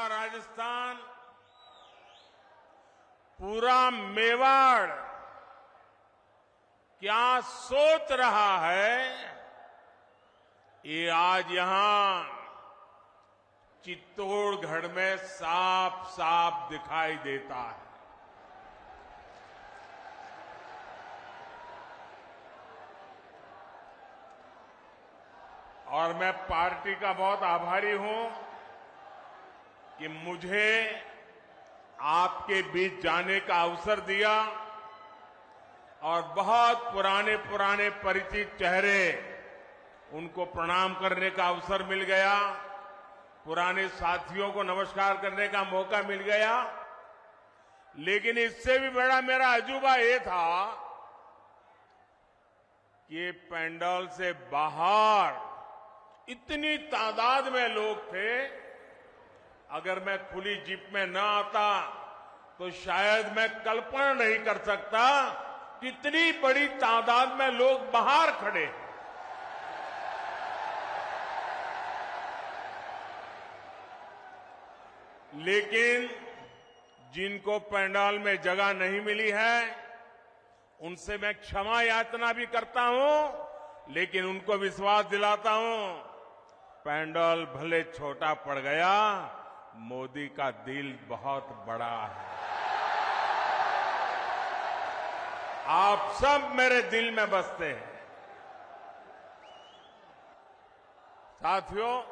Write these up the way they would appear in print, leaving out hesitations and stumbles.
पूरा राजस्थान, पूरा मेवाड़ क्या सोच रहा है, ये आज यहां चित्तौड़गढ़ में साफ साफ दिखाई देता है। और मैं पार्टी का बहुत आभारी हूं कि मुझे आपके बीच जाने का अवसर दिया और बहुत पुराने पुराने परिचित चेहरे, उनको प्रणाम करने का अवसर मिल गया, पुराने साथियों को नमस्कार करने का मौका मिल गया। लेकिन इससे भी बड़ा मेरा अजूबा ये था कि पंडाल से बाहर इतनी तादाद में लोग थे। अगर मैं खुली जीप में न आता तो शायद मैं कल्पना नहीं कर सकता कि इतनी बड़ी तादाद में लोग बाहर खड़े हैं। लेकिन जिनको पंडाल में जगह नहीं मिली है, उनसे मैं क्षमा याचना भी करता हूं, लेकिन उनको विश्वास दिलाता हूं, पंडाल भले छोटा पड़ गया, मोदी का दिल बहुत बड़ा है। आप सब मेरे दिल में बसते हैं। साथियों,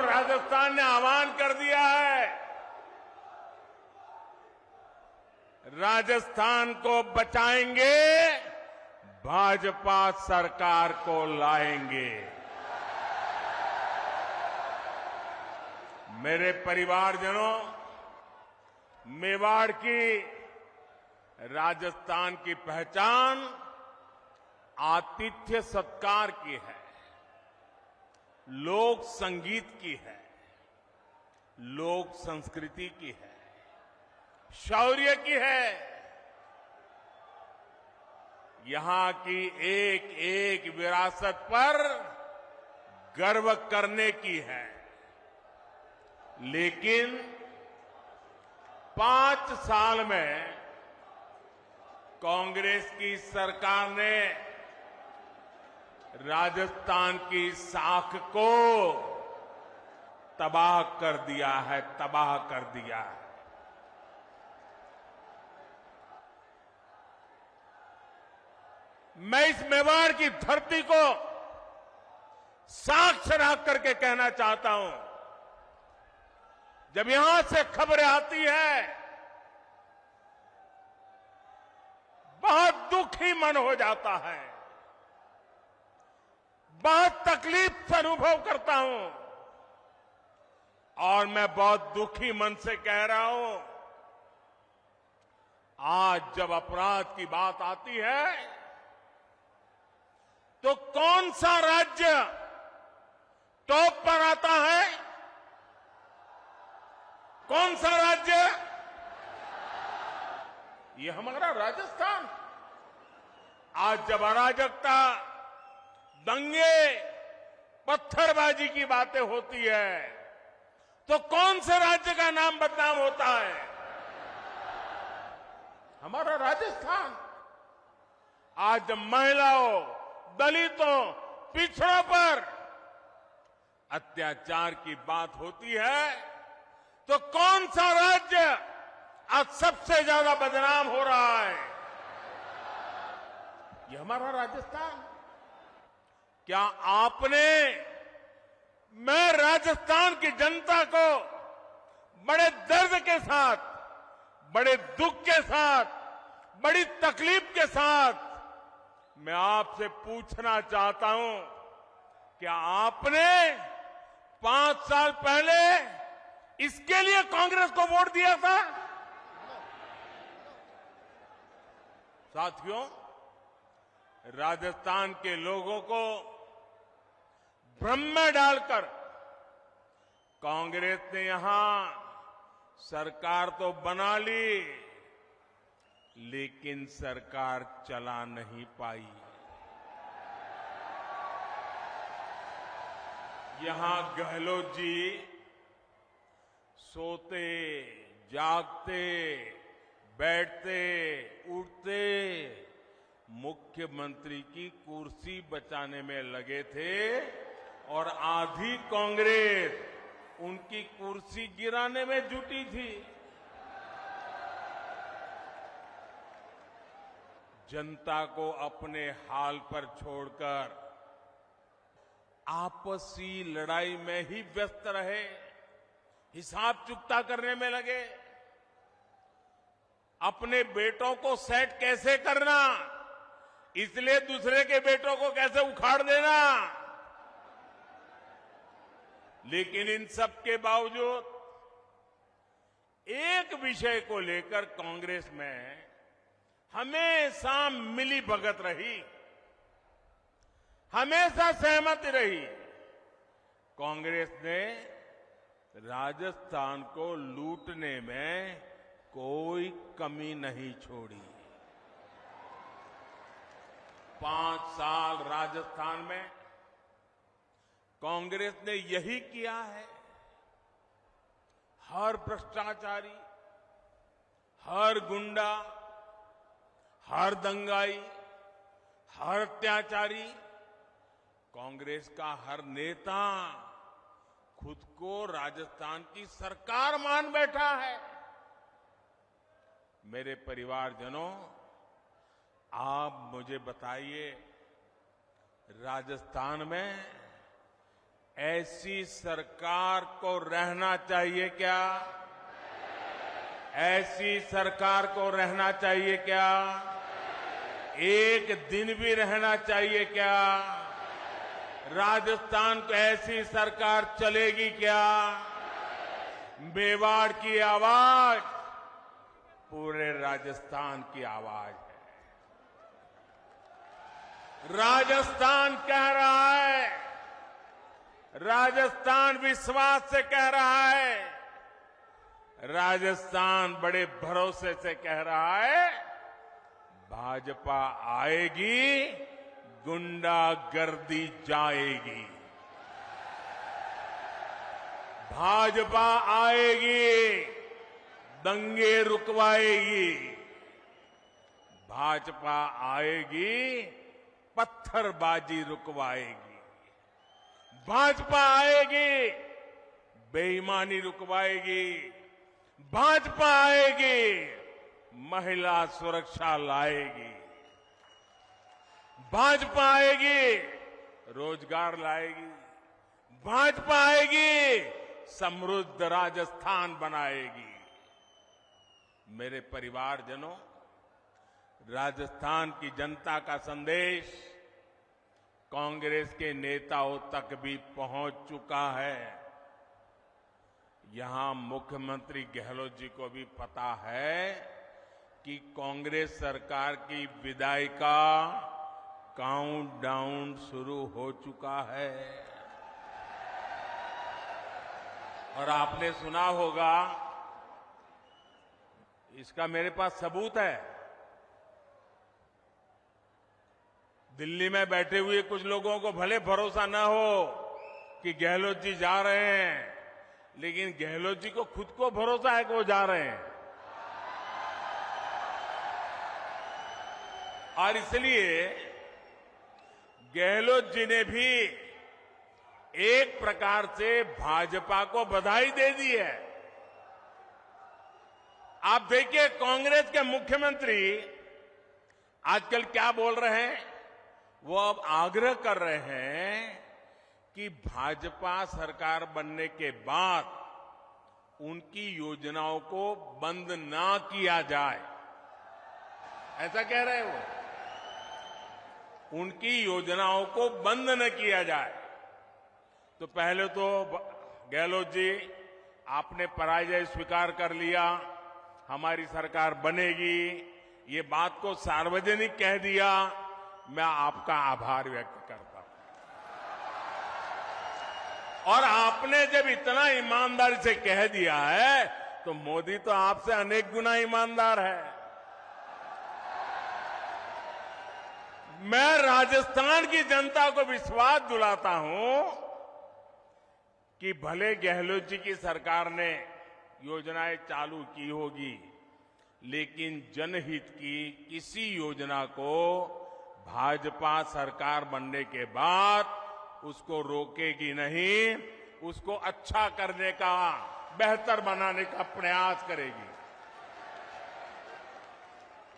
राजस्थान ने आह्वान कर दिया है, राजस्थान को बचाएंगे, भाजपा सरकार को लाएंगे। मेरे परिवारजनों, मेवाड़ की, राजस्थान की पहचान आतिथ्य सत्कार की है, लोक संगीत की है, लोक संस्कृति की है, शौर्य की है। यहां की एक एक विरासत पर गर्व करने की है। लेकिन 5 साल में कांग्रेस की सरकार ने राजस्थान की साख को तबाह कर दिया है, तबाह कर दिया है। मैं इस मेवाड़ की धरती को साक्ष रख करके कहना चाहता हूं, जब यहां से खबरें आती है, बहुत दुखी मन हो जाता है, बहुत तकलीफ से अनुभव करता हूं। और मैं बहुत दुखी मन से कह रहा हूं, आज जब अपराध की बात आती है, तो कौन सा राज्य टॉप पर आता है? कौन सा राज्य? ये हमारा राजस्थान। आज जब अराजकता, दंगे, पत्थरबाजी की बातें होती है, तो कौन से राज्य का नाम बदनाम होता है? हमारा राजस्थान। आज जब महिलाओं, दलितों, पिछड़ों पर अत्याचार की बात होती है, तो कौन सा राज्य आज सबसे ज्यादा बदनाम हो रहा है? ये हमारा राजस्थान। क्या आपने, मैं राजस्थान की जनता को बड़े दर्द के साथ, बड़े दुख के साथ, बड़ी तकलीफ के साथ मैं आपसे पूछना चाहता हूं, क्या आपने 5 साल पहले इसके लिए कांग्रेस को वोट दिया था? साथियों, राजस्थान के लोगों को भ्रम में डालकर कांग्रेस ने यहां सरकार तो बना ली, लेकिन सरकार चला नहीं पाई। यहां गहलोत जी सोते, जागते, बैठते, उठते मुख्यमंत्री की कुर्सी बचाने में लगे थे और आधी कांग्रेस उनकी कुर्सी गिराने में जुटी थी। जनता को अपने हाल पर छोड़कर आपसी लड़ाई में ही व्यस्त रहे, हिसाब चुकता करने में लगे। अपने बेटों को सेट कैसे करना, इसलिए दूसरे के बेटों को कैसे उखाड़ देना। लेकिन इन सब के बावजूद एक विषय को लेकर कांग्रेस में हमेशा मिली भगत रही, हमेशा सहमति रही। कांग्रेस ने राजस्थान को लूटने में कोई कमी नहीं छोड़ी। 5 साल राजस्थान में कांग्रेस ने यही किया है। हर भ्रष्टाचारी, हर गुंडा, हर दंगाई, हर अत्याचारी, कांग्रेस का हर नेता खुद को राजस्थान की सरकार मान बैठा है। मेरे परिवारजनों, आप मुझे बताइए, राजस्थान में ऐसी सरकार को रहना चाहिए क्या? ऐसी सरकार को रहना चाहिए क्या? एक दिन भी रहना चाहिए क्या? राजस्थान को ऐसी सरकार चलेगी क्या? मेवाड़ की आवाज पूरे राजस्थान की आवाज है। राजस्थान कह रहा है, राजस्थान विश्वास से कह रहा है, राजस्थान बड़े भरोसे से कह रहा है, भाजपा आएगी, गुंडागर्दी जाएगी। भाजपा आएगी, दंगे रुकवाएगी। भाजपा आएगी, पत्थरबाजी रुकवाएगी। भाजपा आएगी, बेईमानी रुकवाएगी। भाजपा आएगी, महिला सुरक्षा लाएगी। भाजपा आएगी, रोजगार लाएगी। भाजपा आएगी, समृद्ध राजस्थान बनाएगी। मेरे परिवारजनों, राजस्थान की जनता का संदेश कांग्रेस के नेताओं तक भी पहुंच चुका है। यहां मुख्यमंत्री गहलोत जी को भी पता है कि कांग्रेस सरकार की विदाई का काउंटडाउन शुरू हो चुका है। और आपने सुना होगा, इसका मेरे पास सबूत है। दिल्ली में बैठे हुए कुछ लोगों को भले भरोसा न हो कि गहलोत जी जा रहे हैं, लेकिन गहलोत जी को खुद को भरोसा है कि वो जा रहे हैं। और इसलिए गहलोत जी ने भी एक प्रकार से भाजपा को बधाई दे दी है। आप देखिए, कांग्रेस के मुख्यमंत्री आजकल क्या बोल रहे हैं? वो अब आग्रह कर रहे हैं कि भाजपा सरकार बनने के बाद उनकी योजनाओं को बंद ना किया जाए। ऐसा कह रहे हैं वो, उनकी योजनाओं को बंद न किया जाए। तो पहले तो गहलोत जी, आपने पराजय स्वीकार कर लिया, हमारी सरकार बनेगी, ये बात को सार्वजनिक कह दिया। मैं आपका आभार व्यक्त करता हूं। और आपने जब इतना ईमानदारी से कह दिया है, तो मोदी तो आपसे अनेक गुना ईमानदार है। मैं राजस्थान की जनता को विश्वास दिलाता हूं कि भले गहलोत जी की सरकार ने योजनाएं चालू की होगी, लेकिन जनहित की किसी योजना को भाजपा सरकार बनने के बाद उसको रोकेगी नहीं, उसको अच्छा करने का, बेहतर बनाने का प्रयास करेगी।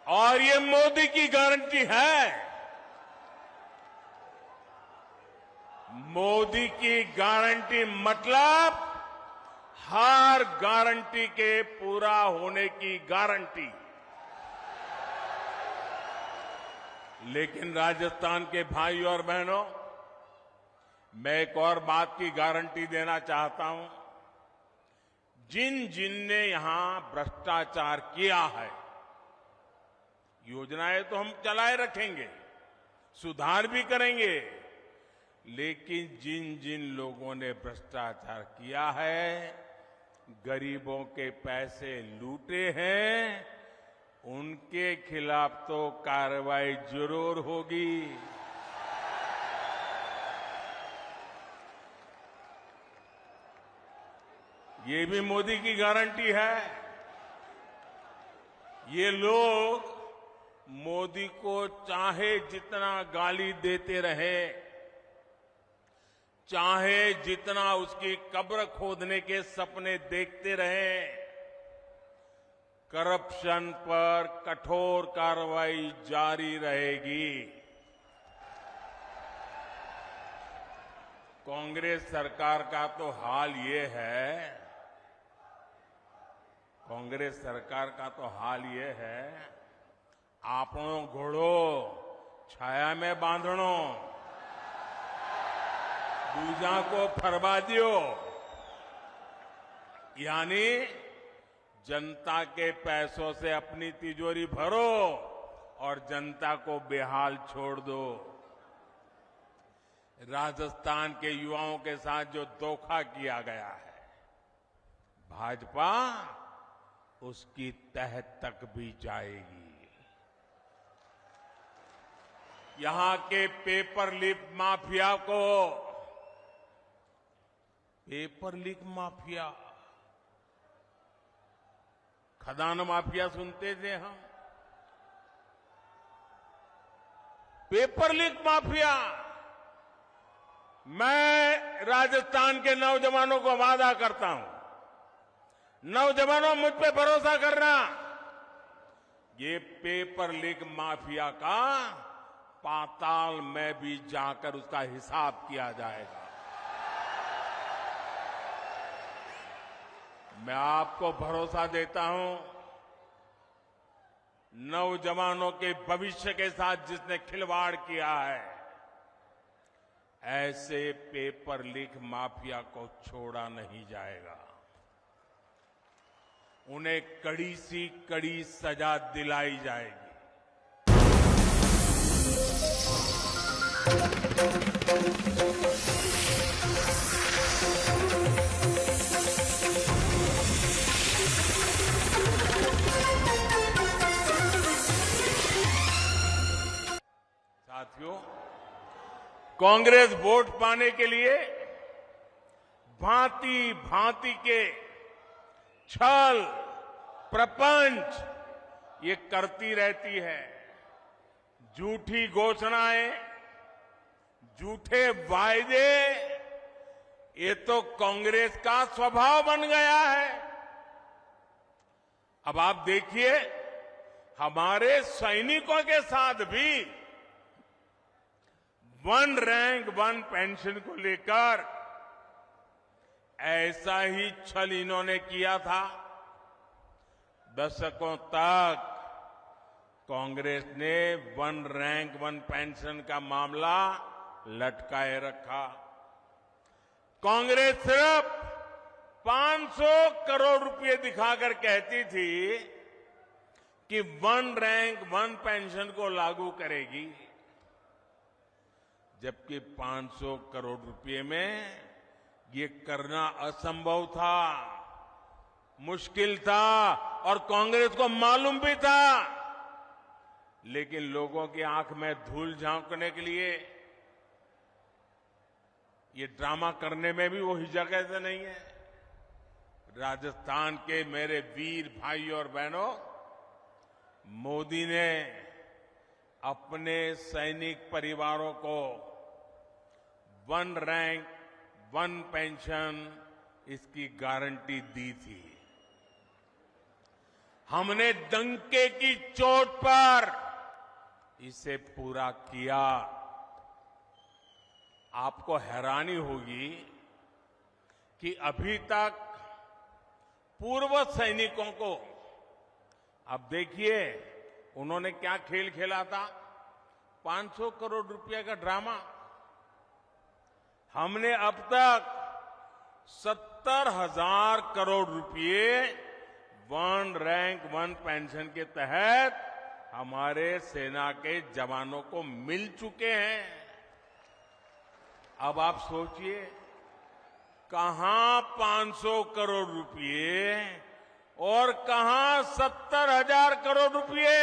और ये मोदी की गारंटी है। मोदी की गारंटी मतलब हर गारंटी के पूरा होने की गारंटी। लेकिन राजस्थान के भाई और बहनों, मैं एक और बात की गारंटी देना चाहता हूं। जिन जिन ने यहां भ्रष्टाचार किया है, योजनाएं तो हम चलाए रखेंगे, सुधार भी करेंगे, लेकिन जिन जिन लोगों ने भ्रष्टाचार किया है, गरीबों के पैसे लूटे हैं, उनके खिलाफ तो कार्रवाई जरूर होगी। ये भी मोदी की गारंटी है। ये लोग मोदी को चाहे जितना गाली देते रहे, चाहे जितना उसकी कब्र खोदने के सपने देखते रहे, करप्शन पर कठोर कार्रवाई जारी रहेगी। कांग्रेस सरकार का तो हाल ये है, कांग्रेस सरकार का तो हाल ये है, आपनो घोड़ो छाया में बांधणो, दूजा को फरवा दियो। यानी जनता के पैसों से अपनी तिजोरी भरो और जनता को बेहाल छोड़ दो। राजस्थान के युवाओं के साथ जो धोखा किया गया है, भाजपा उसकी तह तक भी जाएगी। यहां के पेपर लीक माफिया को, पेपर लीक माफिया, खदान माफिया सुनते थे हम, पेपर लीक माफिया। मैं राजस्थान के नौजवानों को वादा करता हूं, नौजवानों मुझ पे भरोसा करना, ये पेपर लीक माफिया का पाताल में भी जाकर उसका हिसाब किया जाएगा। मैं आपको भरोसा देता हूं, नौजवानों के भविष्य के साथ जिसने खिलवाड़ किया है, ऐसे पेपर लीक माफिया को छोड़ा नहीं जाएगा। उन्हें कड़ी सी कड़ी सजा दिलाई जाएगी। साथियों, कांग्रेस वोट पाने के लिए भांति भांति के छल प्रपंच ये करती रहती है। झूठी घोषणाएं, झूठे वायदे, ये तो कांग्रेस का स्वभाव बन गया है। अब आप देखिए, हमारे सैनिकों के साथ भी वन रैंक वन पेंशन को लेकर ऐसा ही छल इन्होंने किया था। दशकों तक कांग्रेस ने वन रैंक वन पेंशन का मामला लटकाए रखा। कांग्रेस सिर्फ 500 करोड़ रुपए दिखाकर कहती थी कि वन रैंक वन पेंशन को लागू करेगी, जबकि 500 करोड़ रुपए में ये करना असंभव था, मुश्किल था और कांग्रेस को मालूम भी था। लेकिन लोगों की आंख में धूल झांकने के लिए ये ड्रामा करने में भी वो हिचक नहीं है। राजस्थान के मेरे वीर भाई और बहनों, मोदी ने अपने सैनिक परिवारों को 1 रैंक 1 पेंशन इसकी गारंटी दी थी। हमने डंके की चोट पर इसे पूरा किया। आपको हैरानी होगी कि अभी तक पूर्व सैनिकों को, अब देखिए उन्होंने क्या खेल खेला था, 500 करोड़ रुपए का ड्रामा। हमने अब तक 70,000 करोड़ रुपए 1 रैंक 1 पेंशन के तहत हमारे सेना के जवानों को मिल चुके हैं। अब आप सोचिए, कहां 500 करोड़ रुपए और कहां 70,000 करोड़ रुपए।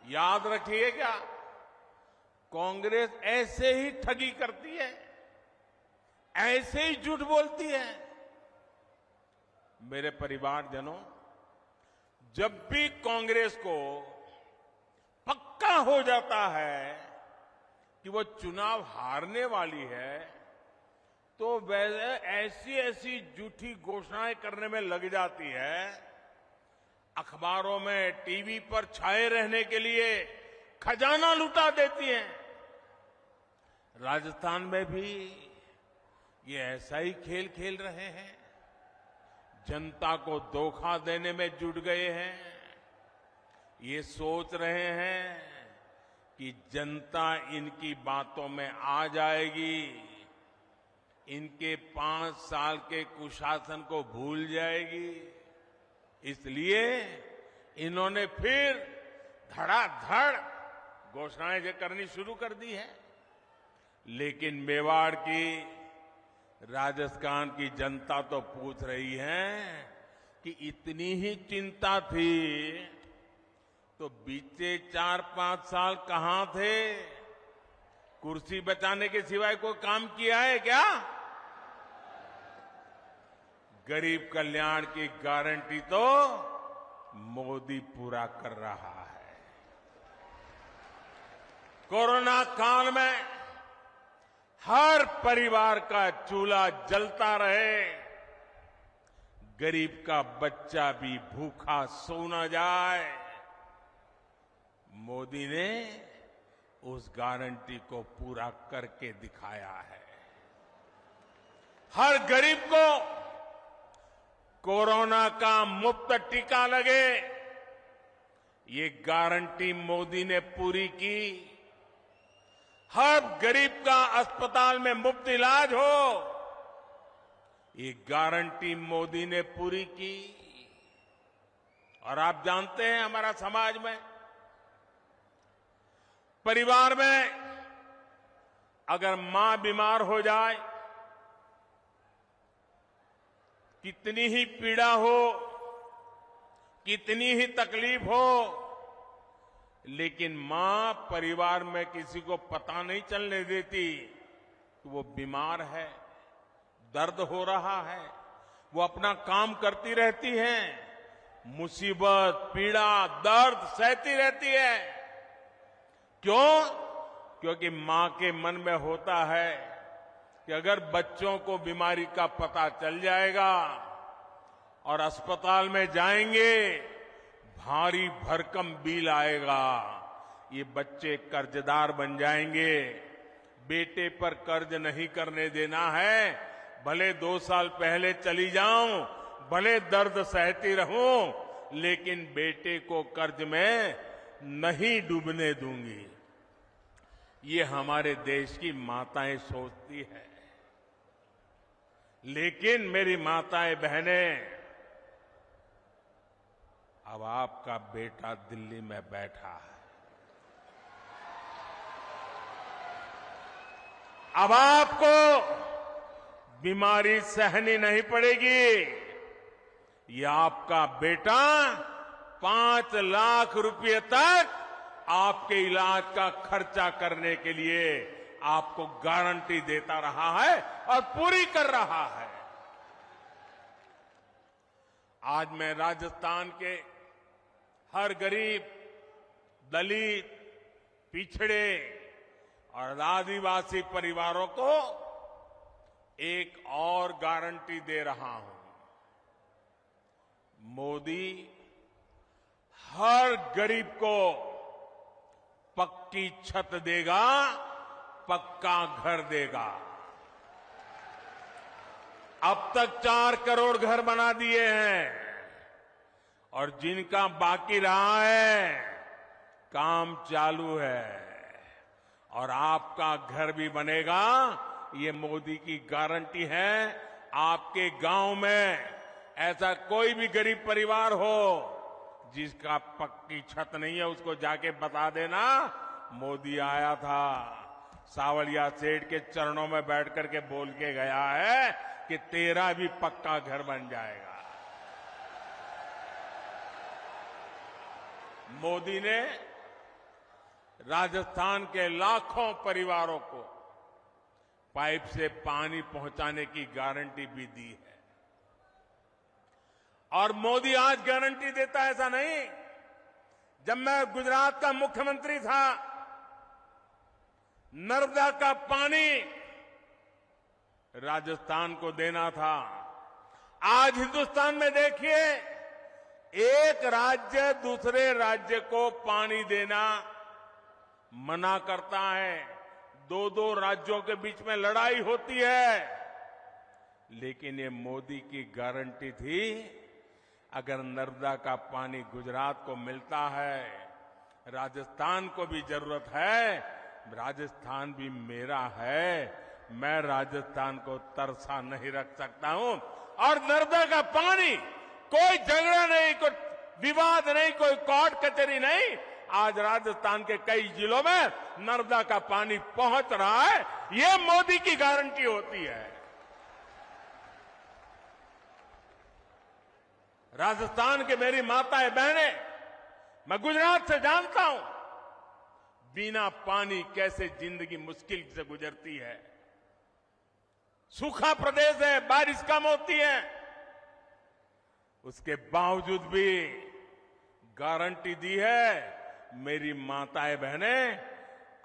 याद रखिएगा, कांग्रेस ऐसे ही ठगी करती है, ऐसे ही झूठ बोलती है। मेरे परिवारजनों, जब भी कांग्रेस को पक्का हो जाता है कि वो चुनाव हारने वाली है, तो वह ऐसी ऐसी झूठी घोषणाएं करने में लग जाती है। अखबारों में, टीवी पर छाए रहने के लिए खजाना लुटा देती है। राजस्थान में भी ये ऐसा ही खेल खेल रहे हैं, जनता को धोखा देने में जुट गए हैं। ये सोच रहे हैं कि जनता इनकी बातों में आ जाएगी, इनके 5 साल के कुशासन को भूल जाएगी। इसलिए इन्होंने फिर धड़ाधड़ घोषणाएं करनी शुरू कर दी है। लेकिन मेवाड़ की, राजस्थान की जनता तो पूछ रही है कि इतनी ही चिंता थी तो बीते 4-5 साल कहां थे? कुर्सी बचाने के सिवाय कोई काम किया है क्या? गरीब कल्याण की गारंटी तो मोदी पूरा कर रहा है। कोरोना काल में हर परिवार का चूल्हा जलता रहे, गरीब का बच्चा भी भूखा सो न जाए, मोदी ने उस गारंटी को पूरा करके दिखाया है। हर गरीब को कोरोना का मुफ्त टीका लगे, ये गारंटी मोदी ने पूरी की। हर गरीब का अस्पताल में मुफ्त इलाज हो, ये गारंटी मोदी ने पूरी की। और आप जानते हैं, हमारा समाज में, परिवार में अगर मां बीमार हो जाए, कितनी ही पीड़ा हो, कितनी ही तकलीफ हो, लेकिन मां परिवार में किसी को पता नहीं चलने देती कि वो बीमार है, दर्द हो रहा है। वो अपना काम करती रहती है, मुसीबत, पीड़ा, दर्द सहती रहती है। क्यों? क्योंकि मां के मन में होता है कि अगर बच्चों को बीमारी का पता चल जाएगा और अस्पताल में जाएंगे, भारी भरकम बिल आएगा, ये बच्चे कर्जदार बन जाएंगे। बेटे पर कर्ज नहीं करने देना है, भले 2 साल पहले चली जाऊं, भले दर्द सहती रहूं, लेकिन बेटे को कर्ज में नहीं डूबने दूंगी। ये हमारे देश की माताएं सोचती है। लेकिन मेरी माताएं, बहनें, अब आपका बेटा दिल्ली में बैठा है, अब आपको बीमारी सहनी नहीं पड़ेगी। ये आपका बेटा 5 लाख रुपए तक आपके इलाज का खर्चा करने के लिए आपको गारंटी देता रहा है और पूरी कर रहा है। आज मैं राजस्थान के हर गरीब, दलित, पिछड़े और आदिवासी परिवारों को एक और गारंटी दे रहा हूं। मोदी हर गरीब को पक्की छत देगा, पक्का घर देगा। अब तक 4 करोड़ घर बना दिए हैं और जिनका बाकी रहा है काम चालू है और आपका घर भी बनेगा। ये मोदी की गारंटी है। आपके गांव में ऐसा कोई भी गरीब परिवार हो जिसका पक्की छत नहीं है, उसको जाके बता देना मोदी आया था, सावलिया सेठ के चरणों में बैठ करके बोल के गया है कि तेरा भी पक्का घर बन जाएगा। मोदी ने राजस्थान के लाखों परिवारों को पाइप से पानी पहुंचाने की गारंटी भी दी है। और मोदी आज गारंटी देता है ऐसा नहीं। जब मैं गुजरात का मुख्यमंत्री था, नर्मदा का पानी राजस्थान को देना था। आज हिंदुस्तान में देखिए, एक राज्य दूसरे राज्य को पानी देना मना करता है। 2 राज्यों के बीच में लड़ाई होती है। लेकिन ये मोदी की गारंटी थी, अगर नर्मदा का पानी गुजरात को मिलता है, राजस्थान को भी जरूरत है, राजस्थान भी मेरा है, मैं राजस्थान को तरसा नहीं रख सकता हूं। और नर्मदा का पानी, कोई झगड़ा नहीं, कोई विवाद नहीं, कोई कोर्ट कचहरी नहीं। आज राजस्थान के कई जिलों में नर्मदा का पानी पहुंच रहा है। ये मोदी की गारंटी होती है। राजस्थान के मेरी माताएं बहनें, मैं गुजरात से जानता हूं बिना पानी कैसे जिंदगी मुश्किल से गुजरती है। सूखा प्रदेश है, बारिश कम होती है, उसके बावजूद भी गारंटी दी है। मेरी माताएं बहनें,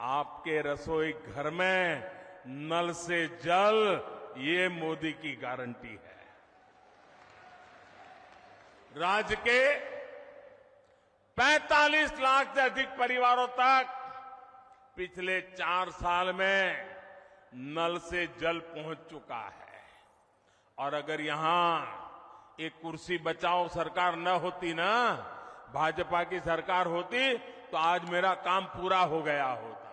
आपके रसोई घर में नल से जल, ये मोदी की गारंटी है। राज्य के 45 लाख से अधिक परिवारों तक पिछले 4 साल में नल से जल पहुंच चुका है। और अगर यहां एक कुर्सी बचाओ सरकार न होती ना, भाजपा की सरकार होती, तो आज मेरा काम पूरा हो गया होता।